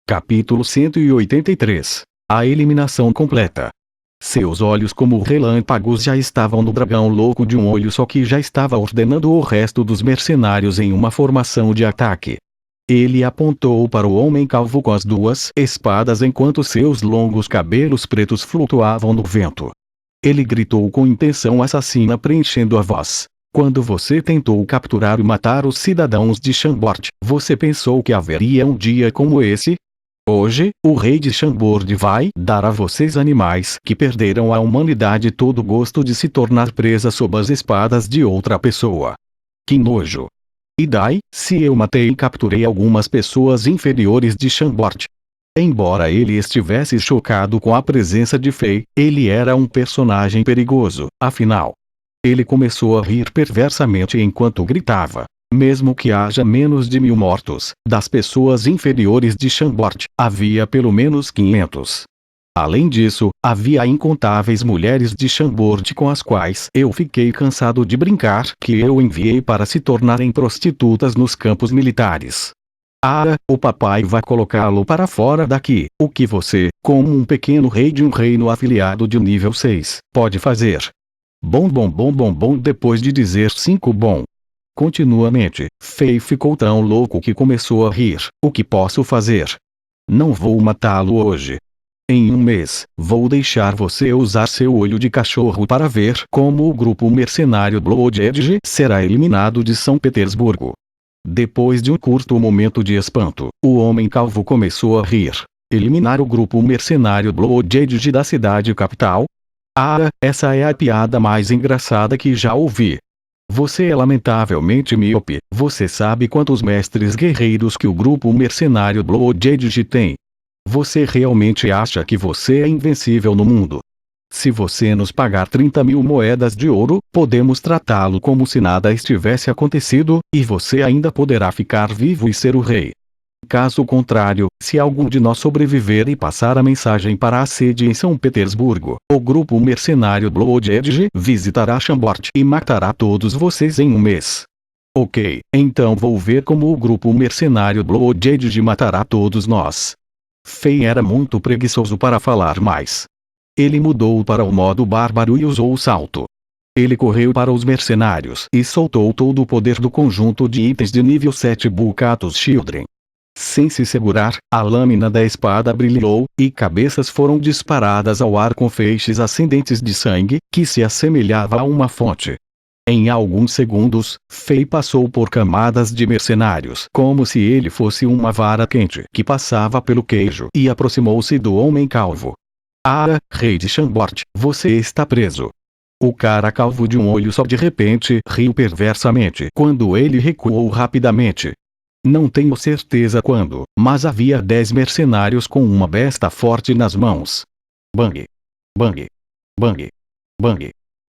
Capítulo 183. A eliminação completa. Seus olhos como relâmpagos já estavam no dragão louco de um olho só, que já estava ordenando o resto dos mercenários em uma formação de ataque. Ele apontou para o homem calvo com as duas espadas enquanto seus longos cabelos pretos flutuavam no vento. Ele gritou com intenção assassina, preenchendo a voz. Quando você tentou capturar e matar os cidadãos de Chambord, você pensou que haveria um dia como esse? Hoje, o rei de Chambord vai dar a vocês, animais que perderam a humanidade, todo o gosto de se tornar presa sob as espadas de outra pessoa. Que nojo! E daí, se eu matei e capturei algumas pessoas inferiores de Chambord? Embora ele estivesse chocado com a presença de Fei, ele era um personagem perigoso, afinal. Ele começou a rir perversamente enquanto gritava. Mesmo que haja menos de 1000 mortos, das pessoas inferiores de Chambord, havia pelo menos 500. Além disso, havia incontáveis mulheres de Chambord com as quais eu fiquei cansado de brincar, que eu enviei para se tornarem prostitutas nos campos militares. O papai vai colocá-lo para fora daqui. O que você, como um pequeno rei de um reino afiliado de nível 6, pode fazer? Bom. Depois de dizer 5 bom. Continuamente, Fei ficou tão louco que começou a rir. O que posso fazer? Não vou matá-lo hoje. Em um mês, vou deixar você usar seu olho de cachorro para ver como o grupo mercenário Blood Edge será eliminado de São Petersburgo. Depois de um curto momento de espanto, o homem calvo começou a rir. Eliminar o grupo mercenário Blood Edge da cidade capital? Essa é a piada mais engraçada que já ouvi. Você é lamentavelmente míope. Você sabe quantos mestres guerreiros que o grupo mercenário Blood Edge tem? Você realmente acha que você é invencível no mundo? Se você nos pagar 30.000 moedas de ouro, podemos tratá-lo como se nada estivesse acontecido, e você ainda poderá ficar vivo e ser o rei. Caso contrário, se algum de nós sobreviver e passar a mensagem para a sede em São Petersburgo, o grupo mercenário Blood Edge visitará Chambord e matará todos vocês em um mês. Ok, então vou ver como o grupo mercenário Blood Edge matará todos nós. Fei era muito preguiçoso para falar mais. Ele mudou para o modo bárbaro e usou o salto. Ele correu para os mercenários e soltou todo o poder do conjunto de itens de nível 7 Bucatos Children. Sem se segurar, a lâmina da espada brilhou, e cabeças foram disparadas ao ar com feixes ascendentes de sangue, que se assemelhava a uma fonte. Em alguns segundos, Fei passou por camadas de mercenários como se ele fosse uma vara quente que passava pelo queijo, e aproximou-se do homem calvo. Rei de Chambord, você está preso. O cara calvo de um olho só de repente riu perversamente quando ele recuou rapidamente. Não tenho certeza quando, mas havia 10 mercenários com uma besta forte nas mãos. Bang! Bang! Bang! Bang!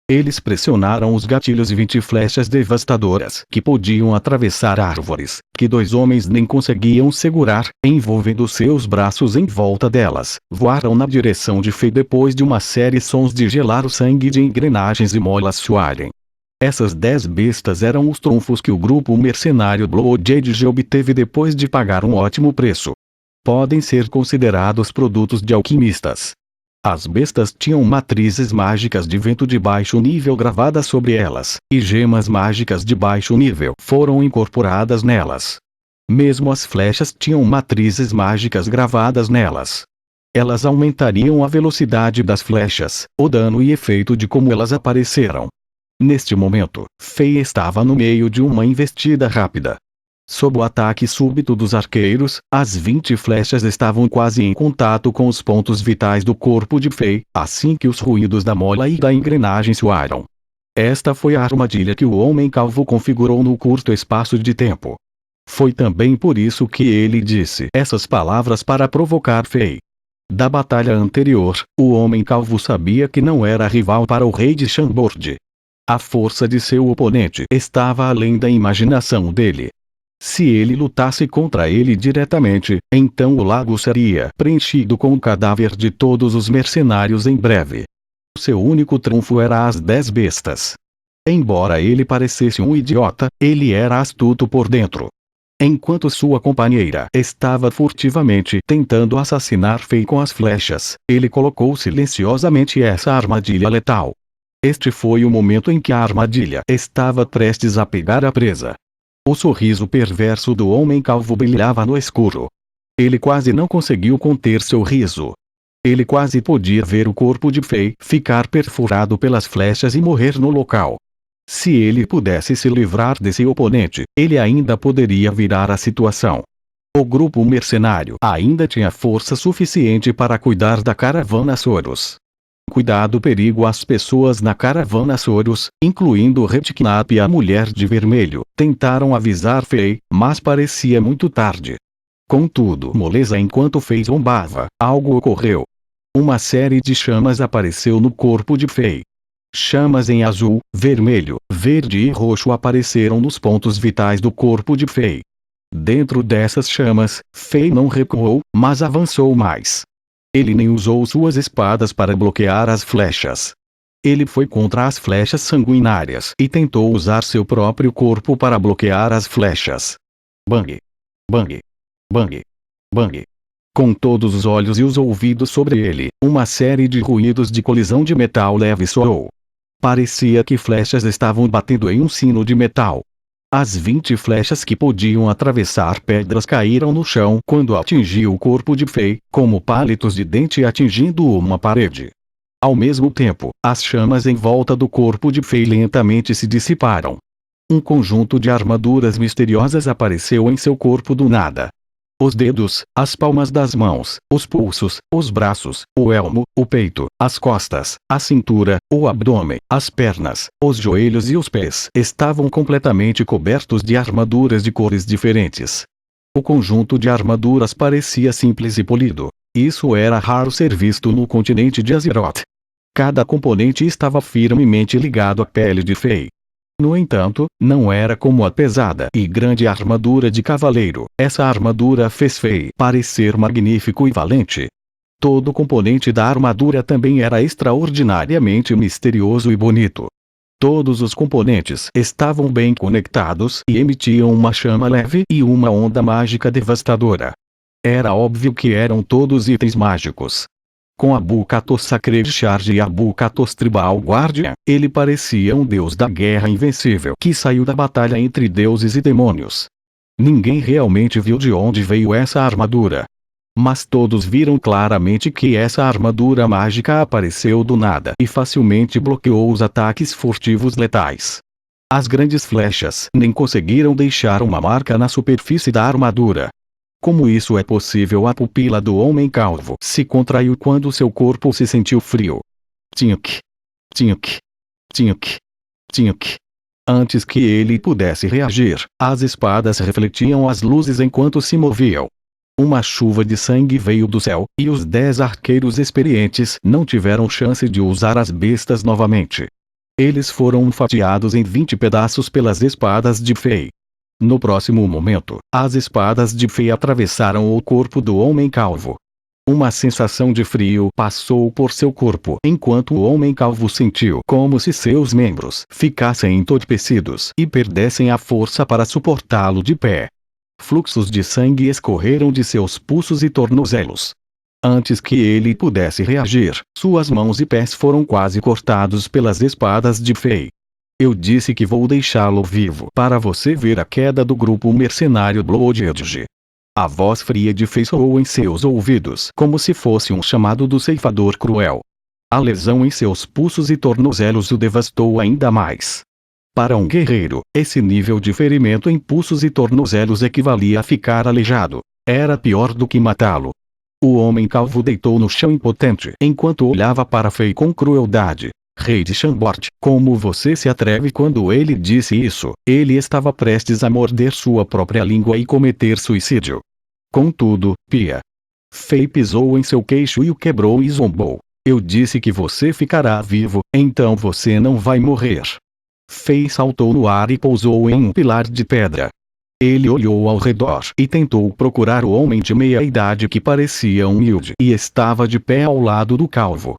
Eles pressionaram os gatilhos e 20 flechas devastadoras que podiam atravessar árvores, que 2 homens nem conseguiam segurar, envolvendo seus braços em volta delas, voaram na direção de Fei depois de uma série de sons de gelar o sangue de engrenagens e molas suarem. Essas 10 bestas eram os trunfos que o grupo mercenário Blood Edge obteve depois de pagar um ótimo preço. Podem ser considerados produtos de alquimistas. As bestas tinham matrizes mágicas de vento de baixo nível gravadas sobre elas, e gemas mágicas de baixo nível foram incorporadas nelas. Mesmo as flechas tinham matrizes mágicas gravadas nelas. Elas aumentariam a velocidade das flechas, o dano e efeito de como elas apareceram. Neste momento, Fei estava no meio de uma investida rápida. Sob o ataque súbito dos arqueiros, as 20 flechas estavam quase em contato com os pontos vitais do corpo de Fei, assim que os ruídos da mola e da engrenagem soaram. Esta foi a armadilha que o homem calvo configurou no curto espaço de tempo. Foi também por isso que ele disse essas palavras para provocar Fei. Da batalha anterior, o homem calvo sabia que não era rival para o rei de Chambord. A força de seu oponente estava além da imaginação dele. Se ele lutasse contra ele diretamente, então o lago seria preenchido com o cadáver de todos os mercenários em breve. Seu único trunfo era as 10 bestas. Embora ele parecesse um idiota, ele era astuto por dentro. Enquanto sua companheira estava furtivamente tentando assassinar Fei com as flechas, ele colocou silenciosamente essa armadilha letal. Este foi o momento em que a armadilha estava prestes a pegar a presa. O sorriso perverso do homem calvo brilhava no escuro. Ele quase não conseguiu conter seu riso. Ele quase podia ver o corpo de Fei ficar perfurado pelas flechas e morrer no local. Se ele pudesse se livrar desse oponente, ele ainda poderia virar a situação. O grupo mercenário ainda tinha força suficiente para cuidar da caravana Soros. Cuidado perigo. As pessoas na caravana Soros, incluindo Redknapp e a mulher de vermelho, tentaram avisar Fei, mas parecia muito tarde. Contudo, moleza enquanto Fei zombava, algo ocorreu. Uma série de chamas apareceu no corpo de Fei. Chamas em azul, vermelho, verde e roxo apareceram nos pontos vitais do corpo de Fei. Dentro dessas chamas, Fei não recuou, mas avançou mais. Ele nem usou suas espadas para bloquear as flechas. Ele foi contra as flechas sanguinárias e tentou usar seu próprio corpo para bloquear as flechas. Bang! Bang! Bang! Bang! Com todos os olhos e os ouvidos sobre ele, uma série de ruídos de colisão de metal leve soou. Parecia que flechas estavam batendo em um sino de metal. As 20 flechas que podiam atravessar pedras caíram no chão quando atingiu o corpo de Fei, como palitos de dente atingindo uma parede. Ao mesmo tempo, as chamas em volta do corpo de Fei lentamente se dissiparam. Um conjunto de armaduras misteriosas apareceu em seu corpo do nada. Os dedos, as palmas das mãos, os pulsos, os braços, o elmo, o peito, as costas, a cintura, o abdômen, as pernas, os joelhos e os pés estavam completamente cobertos de armaduras de cores diferentes. O conjunto de armaduras parecia simples e polido. Isso era raro ser visto no continente de Azeroth. Cada componente estava firmemente ligado à pele de Fei. No entanto, não era como a pesada e grande armadura de cavaleiro. Essa armadura fez Fei parecer magnífico e valente. Todo componente da armadura também era extraordinariamente misterioso e bonito. Todos os componentes estavam bem conectados e emitiam uma chama leve e uma onda mágica devastadora. Era óbvio que eram todos itens mágicos. Com a Bukatos Sacred Charge e a Bukatos Tribal Guardian, ele parecia um deus da guerra invencível que saiu da batalha entre deuses e demônios. Ninguém realmente viu de onde veio essa armadura. Mas todos viram claramente que essa armadura mágica apareceu do nada e facilmente bloqueou os ataques furtivos letais. As grandes flechas nem conseguiram deixar uma marca na superfície da armadura. Como isso é possível? A pupila do homem calvo se contraiu quando seu corpo se sentiu frio. Tink. Tink. Tink. Tink. Antes que ele pudesse reagir, as espadas refletiam as luzes enquanto se moviam. Uma chuva de sangue veio do céu, e os 10 arqueiros experientes não tiveram chance de usar as bestas novamente. Eles foram fatiados em 20 pedaços pelas espadas de Fei. No próximo momento, as espadas de Fei atravessaram o corpo do homem calvo. Uma sensação de frio passou por seu corpo enquanto o homem calvo sentiu como se seus membros ficassem entorpecidos e perdessem a força para suportá-lo de pé. Fluxos de sangue escorreram de seus pulsos e tornozelos. Antes que ele pudesse reagir, suas mãos e pés foram quase cortados pelas espadas de Fei. Eu disse que vou deixá-lo vivo para você ver a queda do grupo mercenário Blood Edge. A voz fria de Fei soou em seus ouvidos como se fosse um chamado do ceifador cruel. A lesão em seus pulsos e tornozelos o devastou ainda mais. Para um guerreiro, esse nível de ferimento em pulsos e tornozelos equivalia a ficar aleijado. Era pior do que matá-lo. O homem calvo deitou no chão impotente enquanto olhava para Fei com crueldade. Rei de Chambord, como você se atreve? Quando ele disse isso, ele estava prestes a morder sua própria língua e cometer suicídio. Contudo, Pia. Fei pisou em seu queixo e o quebrou e zombou. Eu disse que você ficará vivo, então você não vai morrer. Fei saltou no ar e pousou em um pilar de pedra. Ele olhou ao redor e tentou procurar o homem de meia-idade que parecia humilde e estava de pé ao lado do calvo.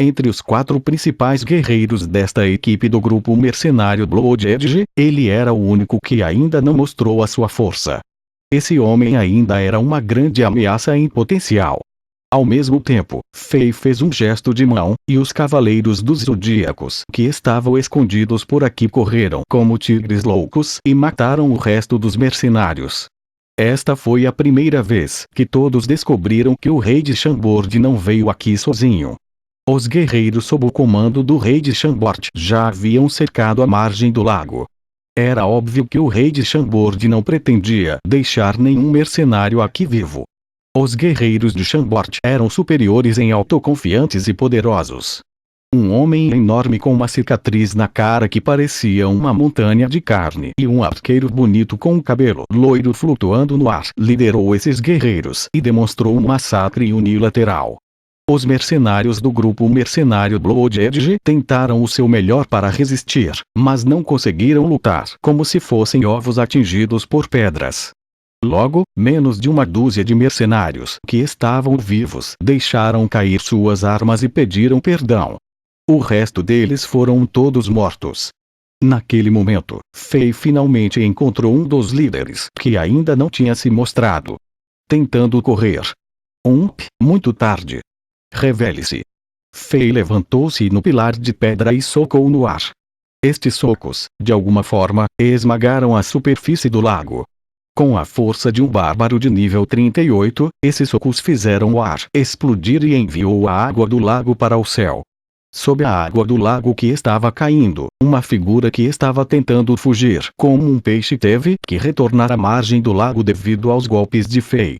Entre os 4 principais guerreiros desta equipe do grupo mercenário Blood Edge, ele era o único que ainda não mostrou a sua força. Esse homem ainda era uma grande ameaça em potencial. Ao mesmo tempo, Fei fez um gesto de mão, e os cavaleiros dos zodíacos que estavam escondidos por aqui correram como tigres loucos e mataram o resto dos mercenários. Esta foi a primeira vez que todos descobriram que o rei de Chambord não veio aqui sozinho. Os guerreiros sob o comando do rei de Chambord já haviam cercado a margem do lago. Era óbvio que o rei de Chambord não pretendia deixar nenhum mercenário aqui vivo. Os guerreiros de Chambord eram superiores em autoconfiantes e poderosos. Um homem enorme com uma cicatriz na cara que parecia uma montanha de carne e um arqueiro bonito com um cabelo loiro flutuando no ar liderou esses guerreiros e demonstrou um massacre unilateral. Os mercenários do grupo mercenário Blood Edge tentaram o seu melhor para resistir, mas não conseguiram lutar como se fossem ovos atingidos por pedras. Logo, menos de uma dúzia de mercenários que estavam vivos deixaram cair suas armas e pediram perdão. O resto deles foram todos mortos. Naquele momento, Fei finalmente encontrou um dos líderes que ainda não tinha se mostrado. Tentando correr. Muito tarde. Revele-se. Fei levantou-se no pilar de pedra e socou no ar. Estes socos, de alguma forma, esmagaram a superfície do lago. Com a força de um bárbaro de nível 38, esses socos fizeram o ar explodir e enviou a água do lago para o céu. Sob a água do lago que estava caindo, uma figura que estava tentando fugir como um peixe teve que retornar à margem do lago devido aos golpes de Fei.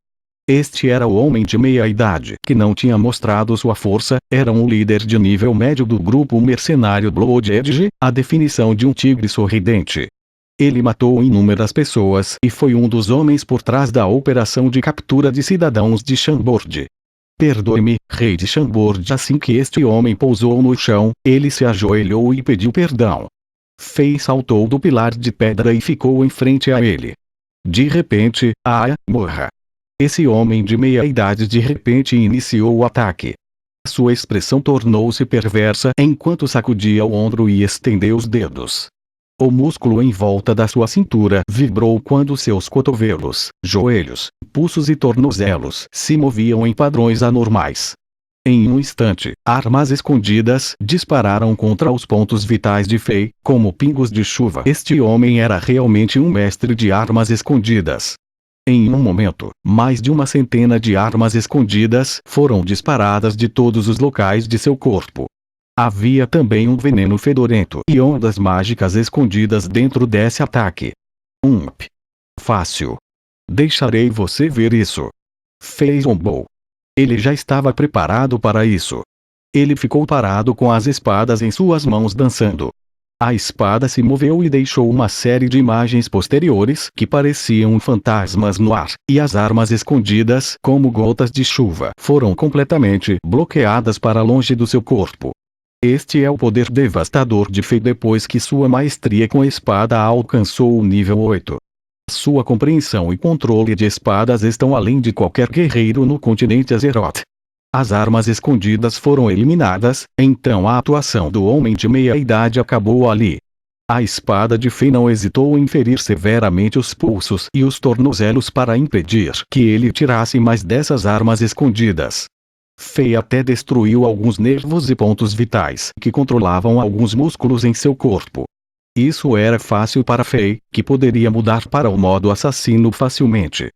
Este era o homem de meia-idade que não tinha mostrado sua força, era um líder de nível médio do grupo mercenário Blood Edge, a definição de um tigre sorridente. Ele matou inúmeras pessoas e foi um dos homens por trás da operação de captura de cidadãos de Chambord. Perdoe-me, rei de Chambord. Assim que este homem pousou no chão, ele se ajoelhou e pediu perdão. Fei saltou do pilar de pedra e ficou em frente a ele. De repente, morra. Esse homem de meia-idade de repente iniciou o ataque. Sua expressão tornou-se perversa enquanto sacudia o ombro e estendeu os dedos. O músculo em volta da sua cintura vibrou quando seus cotovelos, joelhos, pulsos e tornozelos se moviam em padrões anormais. Em um instante, armas escondidas dispararam contra os pontos vitais de Fei, como pingos de chuva. Este homem era realmente um mestre de armas escondidas. Em um momento, mais de uma centena de armas escondidas foram disparadas de todos os locais de seu corpo. Havia também um veneno fedorento e ondas mágicas escondidas dentro desse ataque. Fácil. Deixarei você ver isso. Fei zombou. Ele já estava preparado para isso. Ele ficou parado com as espadas em suas mãos dançando. A espada se moveu e deixou uma série de imagens posteriores que pareciam fantasmas no ar, e as armas escondidas como gotas de chuva foram completamente bloqueadas para longe do seu corpo. Este é o poder devastador de Fei depois que sua maestria com a espada alcançou o nível 8. Sua compreensão e controle de espadas estão além de qualquer guerreiro no continente Azeroth. As armas escondidas foram eliminadas, então a atuação do homem de meia-idade acabou ali. A espada de Fei não hesitou em ferir severamente os pulsos e os tornozelos para impedir que ele tirasse mais dessas armas escondidas. Fei até destruiu alguns nervos e pontos vitais que controlavam alguns músculos em seu corpo. Isso era fácil para Fei, que poderia mudar para o modo assassino facilmente.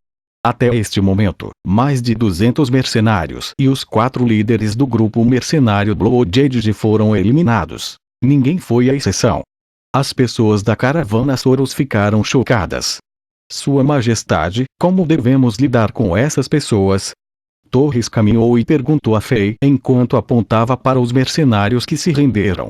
Até este momento, mais de 200 mercenários e os 4 líderes do grupo mercenário Blood Edge foram eliminados. Ninguém foi a exceção. As pessoas da caravana Soros ficaram chocadas. Sua Majestade, como devemos lidar com essas pessoas? Torres caminhou e perguntou a Fei enquanto apontava para os mercenários que se renderam.